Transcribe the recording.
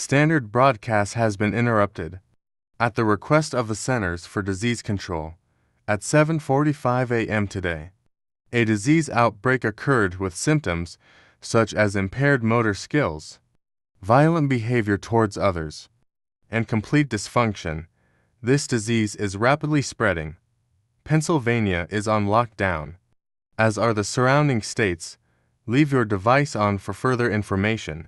Standard broadcast has been interrupted. At the request of the Centers for Disease Control, at 7:45 a.m. today, a disease outbreak occurred with symptoms such as impaired motor skills, violent behavior towards others, and complete dysfunction. This disease is rapidly spreading. Pennsylvania is on lockdown, as are the surrounding states. Leave your device on for further information.